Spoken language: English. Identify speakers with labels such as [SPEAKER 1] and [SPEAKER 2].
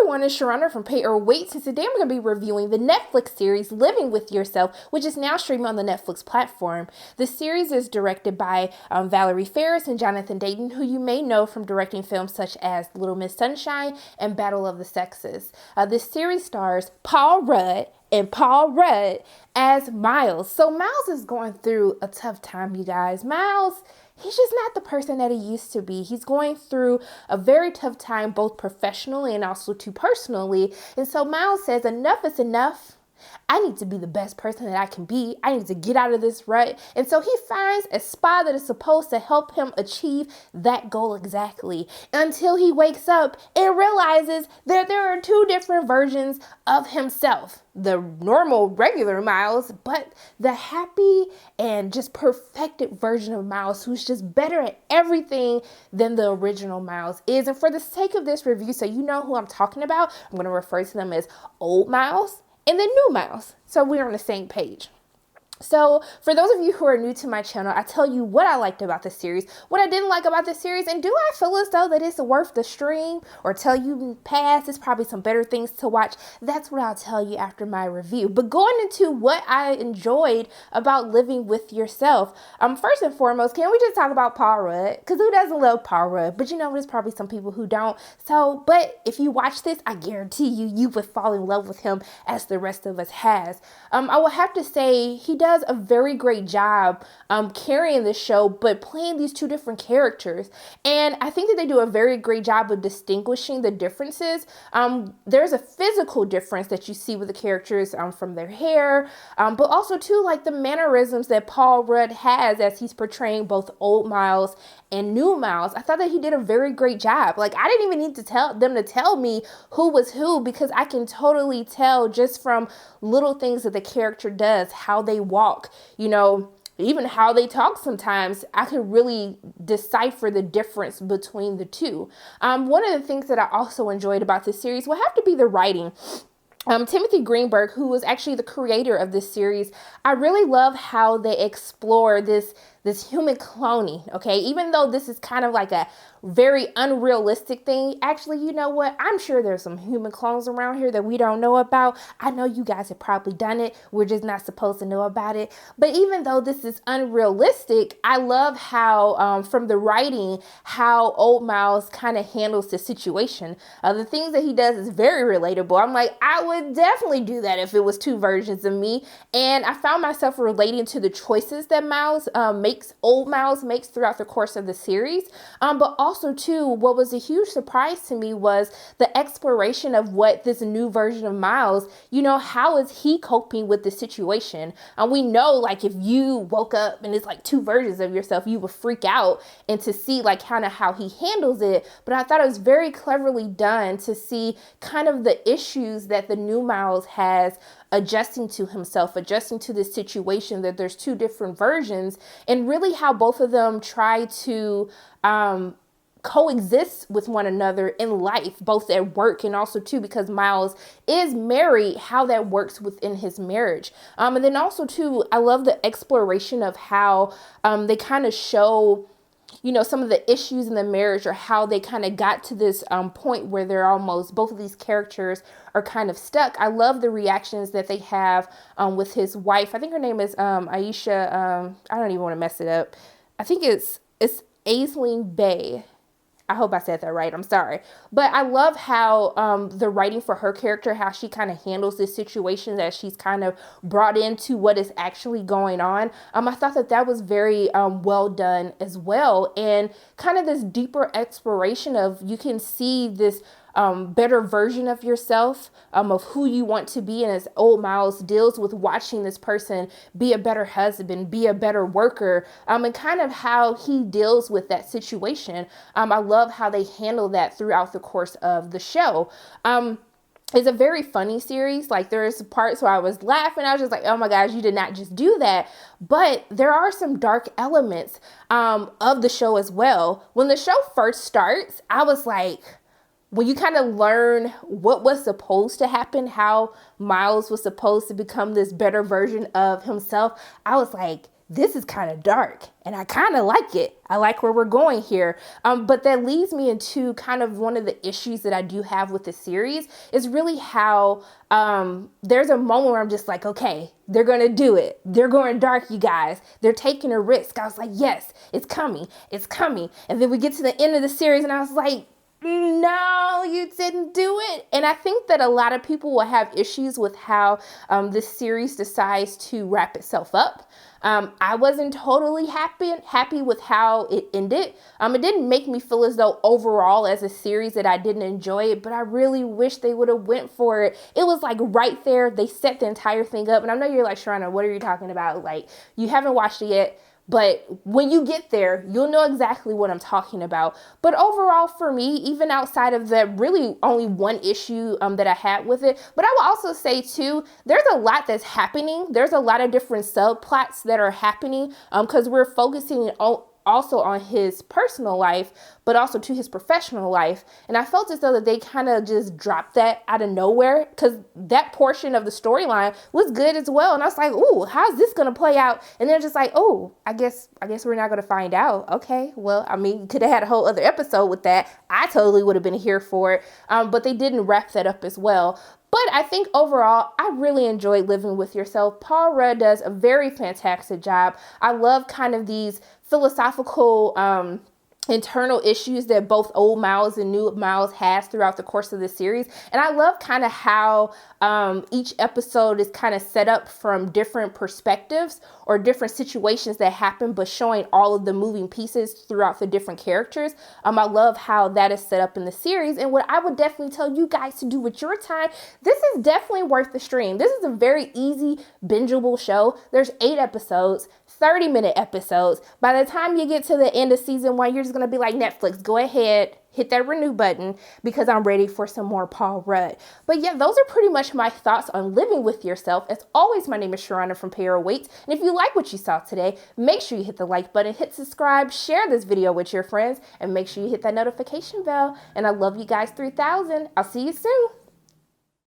[SPEAKER 1] everyone, it's Sharona from Pay or Wait, and today I'm going to be reviewing the Netflix series Living With Yourself, which is now streaming on the Netflix platform. The series is directed by Valerie Faris and Jonathan Dayton, who you may know from directing films such as Little Miss Sunshine and Battle of the Sexes. This series stars Paul Rudd and Paul Rudd as Miles. So Miles is going through a tough time, you guys. Miles, he's just not the person that he used to be. He's going through a very tough time, both professionally and also too personally. And so Miles says, enough is enough. I need to be the best person that I can be. I need to get out of this rut. And so he finds a spa that is supposed to help him achieve that goal exactly, until he wakes up and realizes that there are two different versions of himself. The normal, regular Miles, but the happy and just perfected version of Miles, who's just better at everything than the original Miles is. And for the sake of this review, so you know who I'm talking about, I'm going to refer to them as old Miles and the new Miles, so we're on the same page. So for those of you who are new to my channel, I tell you what I liked about the series, what I didn't like about the series, and do I feel as though that it's worth the stream, or tell you past, there's probably some better things to watch. That's what I'll tell you after my review. But going into what I enjoyed about Living With Yourself, first and foremost, can we just talk about Paul Rudd? Because who doesn't love Paul Rudd? But you know, there's probably some people who don't. So, but if you watch this, I guarantee you would fall in love with him as the rest of us has. I will have to say he does a very great job carrying the show, but playing these two different characters. And I think that they do a very great job of distinguishing the differences. There's a physical difference that you see with the characters from their hair, but also too, like the mannerisms that Paul Rudd has as he's portraying both old Miles and new Miles. I thought that he did a very great job. Like, I didn't even need to tell them to tell me who was who, because I can totally tell just from little things that the character does, how they walk, you know, even how they talk sometimes. I could really decipher the difference between the two. One of the things that I also enjoyed about this series will have to be the writing. Timothy Greenberg, who was actually the creator of this series, I really love how they explore this human cloning, okay? Even though this is kind of like a very unrealistic thing, actually, you know what? I'm sure there's some human clones around here that we don't know about. I know you guys have probably done it. We're just not supposed to know about it. But even though this is unrealistic, I love how, from the writing, how old Miles kind of handles the situation. The things that he does is very relatable. I'm like, I would definitely do that if it was two versions of me. And I found myself relating to the choices that old Miles makes throughout the course of the series. But also too, what was a huge surprise to me was the exploration of what this new version of Miles, you know, how is he coping with the situation? We know, like, if you woke up and it's like two versions of yourself, you would freak out, and to see like kind of how he handles it. But I thought it was very cleverly done to see kind of the issues that the new Miles has adjusting to himself, adjusting to this situation, that there's two different versions, and really how both of them try to coexist with one another in life, both at work and also too, because Miles is married, how that works within his marriage. And then also too, I love the exploration of how they kind of show, you know, some of the issues in the marriage, or how they kind of got to this point where they're almost, both of these characters are kind of stuck. I love the reactions that they have with his wife. I think her name is Aisha. I don't even want to mess it up. I think it's Aisling Bay. I hope I said that right. I'm sorry. But I love how the writing for her character, how she kind of handles this situation, that she's kind of brought into what is actually going on. I thought that that was very well done as well. And kind of this deeper exploration of, you can see this better version of yourself, of who you want to be. And as old Miles deals with watching this person be a better husband, be a better worker, and kind of how he deals with that situation. I love how they handle that throughout the course of the show. It's a very funny series. Like, there's parts where I was laughing. I was just like, oh my gosh, you did not just do that. But there are some dark elements of the show as well. When the show first starts, I was like, when you kind of learn what was supposed to happen, how Miles was supposed to become this better version of himself, I was like, this is kind of dark and I kind of like it. I like where we're going here. But that leads me into kind of one of the issues that I do have with the series is really how there's a moment where I'm just like, okay, they're going to do it. They're going dark, you guys. They're taking a risk. I was like, yes, it's coming. It's coming. And then we get to the end of the series and I was like, no, you didn't do it. And I think that a lot of people will have issues with how this series decides to wrap itself up. I wasn't totally happy with how it ended. It didn't make me feel as though overall as a series that I didn't enjoy it, but I really wish they would have went for it. It was like right there. They set the entire thing up. And I know you're like, Sharona, what are you talking about? Like, you haven't watched it yet. But when you get there, you'll know exactly what I'm talking about. But overall, for me, even outside of the really only one issue that I had with it, but I will also say too, there's a lot that's happening. There's a lot of different subplots that are happening because we're focusing also on his personal life, but also to his professional life. And I felt as though that they kind of just dropped that out of nowhere because that portion of the storyline was good as well. And I was like, ooh, how's this going to play out? And they're just like, oh, I guess we're not going to find out. Okay, well, I mean, you could have had a whole other episode with that. I totally would have been here for it. But they didn't wrap that up as well. But I think overall, I really enjoyed Living With Yourself. Paul Rudd does a very fantastic job. I love kind of these philosophical internal issues that both old Miles and new Miles has throughout the course of the series. And I love kind of how each episode is kind of set up from different perspectives or different situations that happen, but showing all of the moving pieces throughout the different characters. I love how that is set up in the series. And what I would definitely tell you guys to do with your time, this is definitely worth the stream. This is a very easy, bingeable show. There's 8 episodes. 30-minute episodes. By the time you get to the end of season 1, you're just going to be like, Netflix, go ahead, hit that renew button because I'm ready for some more Paul Rudd. But yeah, those are pretty much my thoughts on Living With Yourself. As always, my name is Sharona from Para Waits. And if you like what you saw today, make sure you hit the like button, hit subscribe, share this video with your friends, and make sure you hit that notification bell. And I love you guys 3000. I'll see you soon.